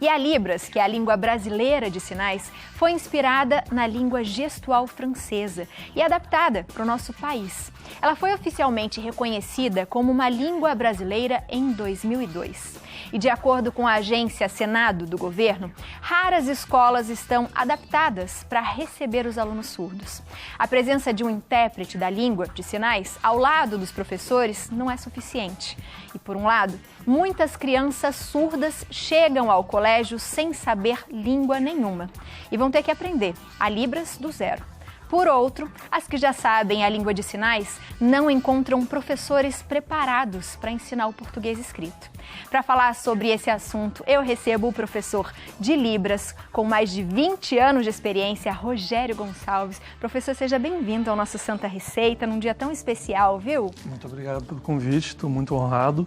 E a Libras, que é a língua brasileira de sinais, foi inspirada na língua gestual francesa e adaptada para o nosso país. Ela foi oficialmente reconhecida como uma língua brasileira em 2002. E de acordo com a agência Senado do governo, raras escolas estão adaptadas para receber os alunos surdos. A presença de um intérprete da língua de sinais ao lado dos professores não é suficiente. E por um lado, muitas crianças surdas chegam ao colégio sem saber língua nenhuma e vão ter que aprender a Libras do zero. Por outro, as que já sabem a língua de sinais não encontram professores preparados para ensinar o português escrito. Para falar sobre esse assunto, eu recebo o professor de Libras, com mais de 20 anos de experiência, Rogério Gonçalves. Professor, seja bem-vindo ao nosso Santa Receita, num dia tão especial, viu? Muito obrigado pelo convite, estou muito honrado.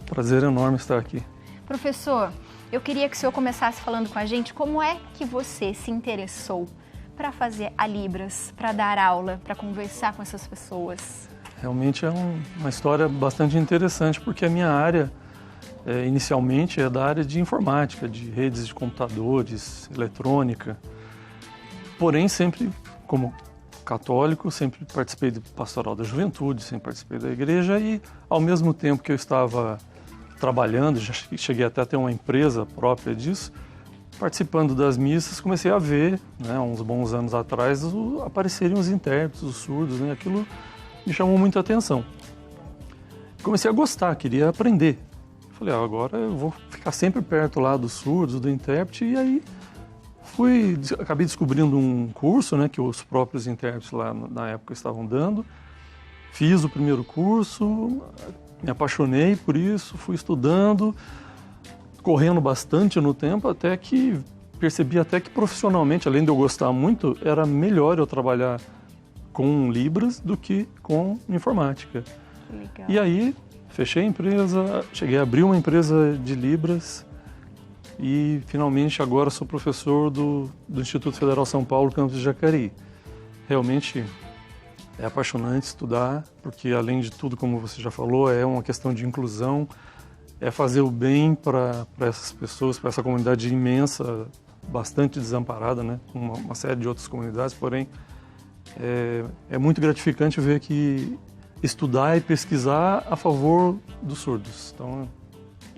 Prazer enorme estar aqui. Professor, eu queria que o senhor começasse falando com a gente como é que você se interessou para fazer a Libras, para dar aula, para conversar com essas pessoas? Realmente é uma história bastante interessante, porque a minha área, inicialmente, é da área de informática, de redes de computadores, eletrônica. Porém, sempre, como católico, sempre participei do pastoral da juventude, sempre participei da igreja e, ao mesmo tempo que eu estava trabalhando, já cheguei até a ter uma empresa própria disso, participando das missas, comecei a ver, uns bons anos atrás, aparecerem os intérpretes, os surdos, aquilo me chamou muita atenção. Comecei a gostar, queria aprender. Falei, agora eu vou ficar sempre perto lá dos surdos, do intérprete, e aí acabei descobrindo um curso, que os próprios intérpretes lá na época estavam dando. Fiz o primeiro curso, me apaixonei por isso, fui estudando, correndo bastante no tempo, até que percebi que profissionalmente, além de eu gostar muito, era melhor eu trabalhar com Libras do que com informática. Legal. E aí, fechei a empresa, cheguei a abrir uma empresa de Libras e, finalmente, agora sou professor do Instituto Federal São Paulo, campus de Jacareí. Realmente é apaixonante estudar, porque, além de tudo, como você já falou, é uma questão de inclusão, é fazer o bem para essas pessoas, para essa comunidade imensa, bastante desamparada, com uma série de outras comunidades, porém é muito gratificante ver que estudar e pesquisar a favor dos surdos. Então,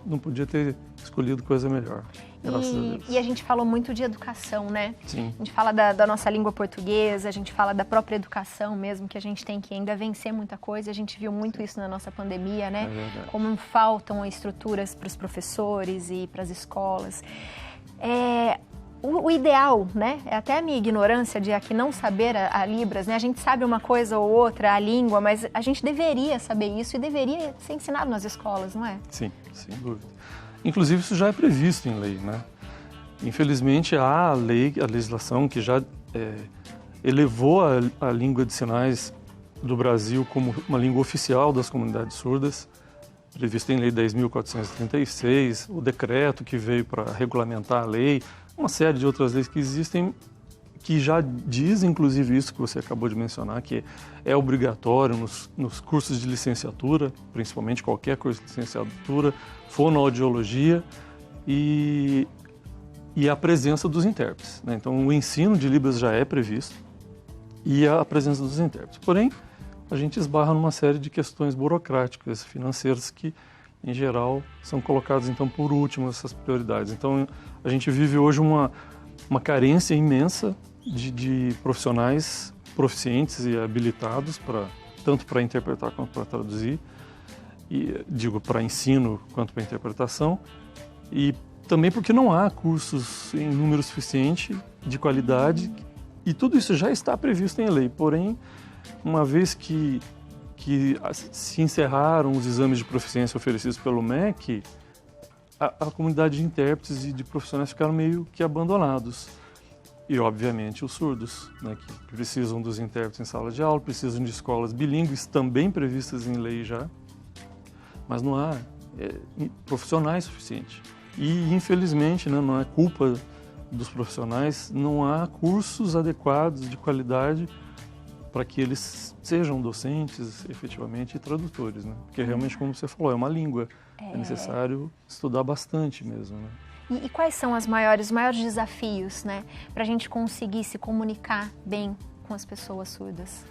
não podia ter escolhido coisa melhor, graças a Deus. E a gente falou muito de educação, né? Sim. A gente fala da nossa língua portuguesa, a gente fala da própria educação mesmo, que a gente tem que ainda vencer muita coisa. A gente viu muito isso na nossa pandemia, né? É verdade. Como faltam estruturas para os professores e para as escolas. O ideal, é até a minha ignorância de aqui não saber a Libras, A gente sabe uma coisa ou outra, a língua, mas a gente deveria saber isso e deveria ser ensinado nas escolas, não é? Sim, sem dúvida. Inclusive, isso já é previsto em lei, Infelizmente, há a legislação que já elevou a língua de sinais do Brasil como uma língua oficial das comunidades surdas, prevista em Lei 10.436, o decreto que veio para regulamentar a lei, uma série de outras leis que existem, que já diz, inclusive, isso que você acabou de mencionar, que é obrigatório nos cursos de licenciatura, principalmente qualquer curso de licenciatura, fonoaudiologia e a presença dos intérpretes. Então, o ensino de Libras já é previsto e a presença dos intérpretes. Porém, a gente esbarra numa série de questões burocráticas, financeiras, que, em geral, são colocadas, então, por último, essas prioridades. Então, a gente vive hoje uma carência imensa de profissionais proficientes e habilitados, tanto para interpretar quanto para traduzir, e digo para ensino quanto para interpretação, e também porque não há cursos em número suficiente, de qualidade, e tudo isso já está previsto em lei. Porém, uma vez que se encerraram os exames de proficiência oferecidos pelo MEC, a comunidade de intérpretes e de profissionais ficaram meio que abandonados. E, obviamente, os surdos, que precisam dos intérpretes em sala de aula, precisam de escolas bilíngues, também previstas em lei já, mas não há profissionais suficientes. E, infelizmente, não é culpa dos profissionais, não há cursos adequados, de qualidade, para que eles sejam docentes, efetivamente, e tradutores, Porque realmente, como você falou, é uma língua, é necessário estudar bastante mesmo, E quais são os maiores desafios, né, para a gente conseguir se comunicar bem com as pessoas surdas?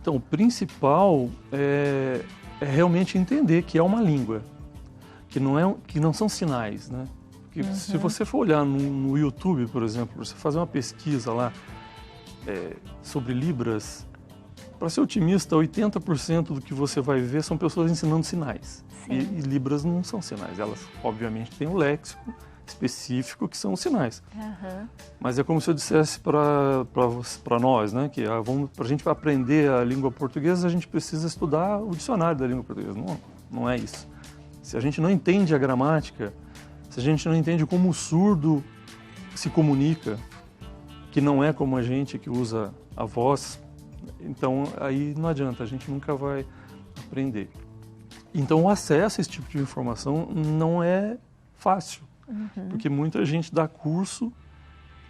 Então, o principal é realmente entender que é uma língua, que não são sinais, né? Porque se você for olhar no YouTube, por exemplo, você fazer uma pesquisa lá sobre Libras, para ser otimista, 80% do que você vai ver são pessoas ensinando sinais. E Libras não são sinais, elas obviamente têm um léxico específico que são os sinais. Mas é como se eu dissesse para nós, né, que para a gente aprender a língua portuguesa, a gente precisa estudar o dicionário da língua portuguesa. Não é isso. Se a gente não entende a gramática, se a gente não entende como o surdo se comunica, que não é como a gente que usa a voz, então aí não adianta, a gente nunca vai aprender. Então o acesso a esse tipo de informação não é fácil, porque muita gente dá curso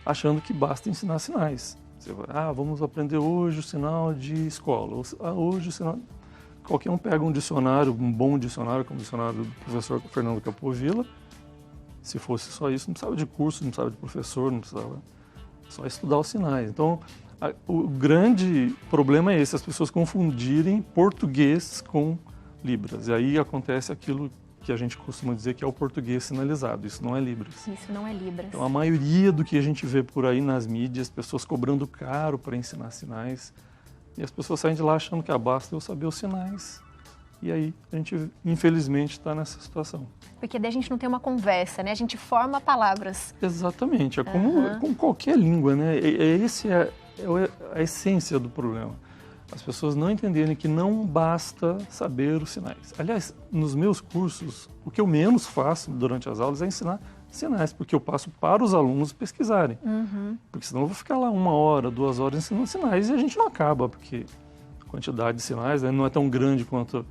achando que basta ensinar sinais. Você vai, vamos aprender hoje o sinal de escola, hoje o sinal... Qualquer um pega um dicionário, um bom dicionário, como o dicionário do professor Fernando Capovilla. Se fosse só isso, não precisava de curso, não precisava de professor, não precisava só estudar os sinais. Então, o grande problema é esse, as pessoas confundirem português com Libras. E aí acontece aquilo que a gente costuma dizer que é o português sinalizado. Isso não é Libras. Isso não é Libras. Então, a maioria do que a gente vê por aí nas mídias, pessoas cobrando caro para ensinar sinais, e as pessoas saem de lá achando que basta eu saber os sinais. E aí a gente, infelizmente, está nessa situação. Porque daí a gente não tem uma conversa, né? A gente forma palavras. Exatamente. É como qualquer língua, né? Esse é a essência do problema. As pessoas não entenderem que não basta saber os sinais. Aliás, nos meus cursos, o que eu menos faço durante as aulas é ensinar sinais, porque eu passo para os alunos pesquisarem. Porque senão eu vou ficar lá 1 hora, 2 horas ensinando sinais e a gente não acaba, porque a quantidade de sinais, né, não é tão grande quanto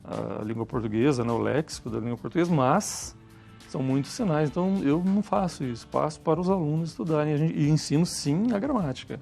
a língua portuguesa, né, o léxico da língua portuguesa, mas são muitos sinais. Então eu não faço isso, passo para os alunos estudarem e ensino sim a gramática.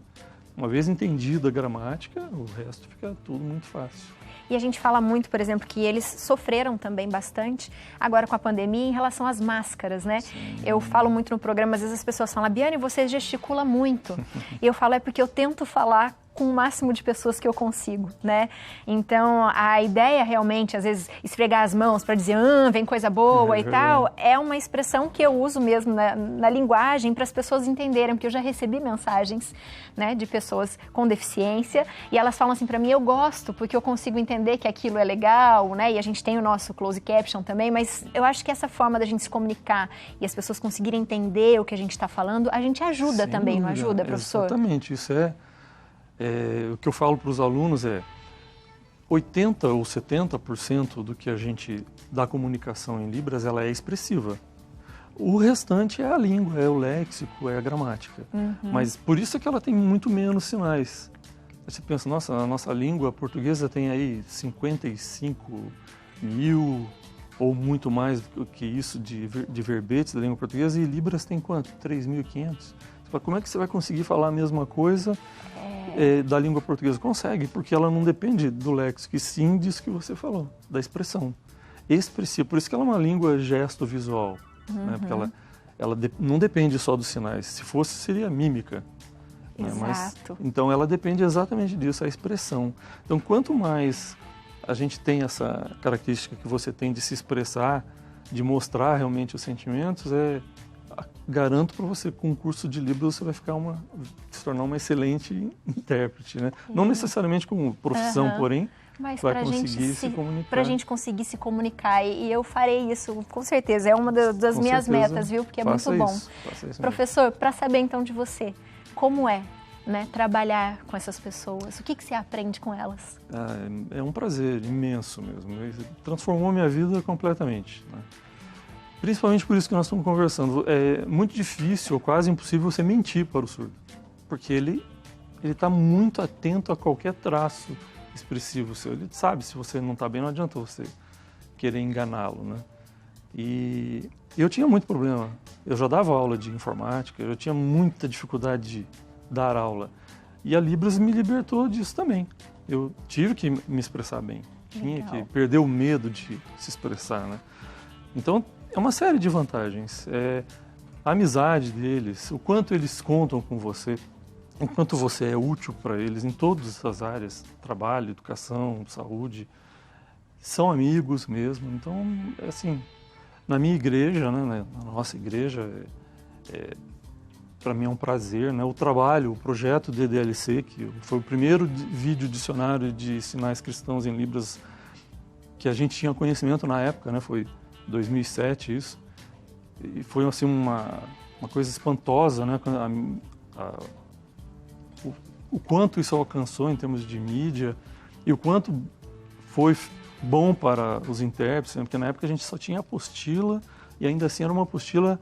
Uma vez entendida a gramática, o resto fica tudo muito fácil. E a gente fala muito, por exemplo, que eles sofreram também bastante agora com a pandemia em relação às máscaras, né? Sim. Eu falo muito no programa, às vezes as pessoas falam, Biane, você gesticula muito. E eu falo, é porque eu tento falar com o máximo de pessoas que eu consigo, né? Então, a ideia realmente, às vezes, esfregar as mãos para dizer, vem coisa boa e tal, é uma expressão que eu uso mesmo na linguagem para as pessoas entenderem, porque eu já recebi mensagens, né, de pessoas com deficiência e elas falam assim para mim, eu gosto porque eu consigo entender que aquilo é legal, né? E a gente tem o nosso closed caption também, mas eu acho que essa forma da gente se comunicar e as pessoas conseguirem entender o que a gente está falando, a gente ajuda Sem também, dúvida. Não ajuda, professor? Exatamente, isso o que eu falo para os alunos 80% ou 70% do que a gente da comunicação em Libras, ela é expressiva. O restante é a língua, é o léxico, é a gramática. Mas por isso é que ela tem muito menos sinais. Você pensa, nossa, a nossa língua portuguesa tem aí 55 mil ou muito mais do que isso de verbetes da língua portuguesa, e Libras tem quanto? 3.500. Como é que você vai conseguir falar a mesma coisa da língua portuguesa? Consegue, porque ela não depende do léxico, e sim disso que você falou, da expressão. Expressiva, por isso que ela é uma língua gesto-visual, né? Porque ela não depende só dos sinais, se fosse seria mímica. Né? Exato. Então ela depende exatamente disso, a expressão. Então quanto mais a gente tem essa característica que você tem de se expressar, de mostrar realmente os sentimentos, garanto para você, com um curso de Libras, você vai se tornar uma excelente intérprete, né? Não necessariamente como profissão, porém, mas vai conseguir se comunicar. Para a gente conseguir se comunicar, e eu farei isso, com certeza, é uma das minhas metas, viu? Porque é muito bom. Faça isso Professor, para saber então de você, como né, trabalhar com essas pessoas? O que você aprende com elas? É um prazer imenso mesmo. Transformou minha vida completamente, né? Principalmente por isso que nós estamos conversando. É muito difícil, ou quase impossível, você mentir para o surdo. Porque ele está muito atento a qualquer traço expressivo seu. Ele sabe, se você não está bem, não adianta você querer enganá-lo, né? E eu tinha muito problema. Eu já dava aula de informática, eu tinha muita dificuldade de dar aula. E a Libras me libertou disso também. Eu tive que me expressar bem. Tinha que perder o medo de se expressar, né? Então, é uma série de vantagens. a amizade deles, o quanto eles contam com você, o quanto você é útil para eles em todas as áreas, trabalho, educação, saúde, são amigos mesmo. Então, assim, na minha igreja, né, na nossa igreja, para mim é um prazer, né? O trabalho, o projeto DDLC, que foi o primeiro vídeo dicionário de sinais cristãos em Libras que a gente tinha conhecimento na época, né? Foi 2007 isso. E foi assim uma coisa espantosa, né? O quanto isso alcançou em termos de mídia e o quanto foi bom para os intérpretes, né? Porque na época a gente só tinha apostila e ainda assim era uma apostila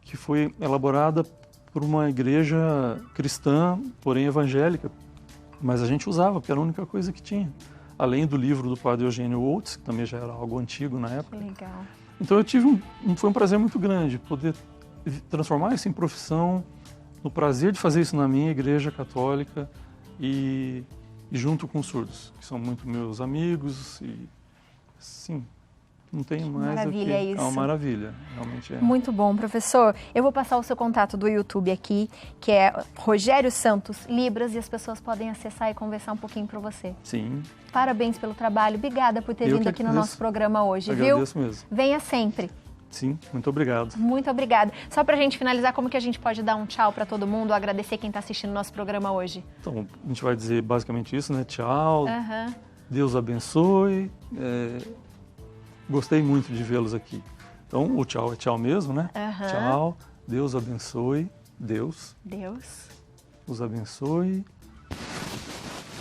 que foi elaborada por uma igreja cristã, porém evangélica, mas a gente usava, porque era a única coisa que tinha. Além do livro do padre Eugênio Oates, que também já era algo antigo na época. Legal. Então eu tive foi um prazer muito grande poder transformar isso em profissão, no prazer de fazer isso na minha igreja católica e junto com os surdos, que são muito meus amigos e sim, não tem mais Maravilha, é isso. uma maravilha, realmente é. Muito bom, professor. Eu vou passar o seu contato do YouTube aqui, que é Rogério Santos Libras, e as pessoas podem acessar e conversar um pouquinho com você. Sim. Parabéns pelo trabalho. Obrigada por ter vindo aqui no nosso programa hoje, viu? Agradeço mesmo. Venha sempre. Sim, muito obrigado. Muito obrigada. Só para a gente finalizar, como que a gente pode dar um tchau para todo mundo, agradecer quem está assistindo o nosso programa hoje? Então, a gente vai dizer basicamente isso, né? Tchau, Uhum. Deus abençoe. Gostei muito de vê-los aqui. Então, o tchau é tchau mesmo, né? Uhum. Tchau, Deus abençoe, Deus os abençoe.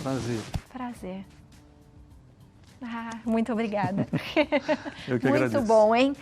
Prazer. Prazer. Muito obrigada. Eu que Muito agradeço. bom, hein?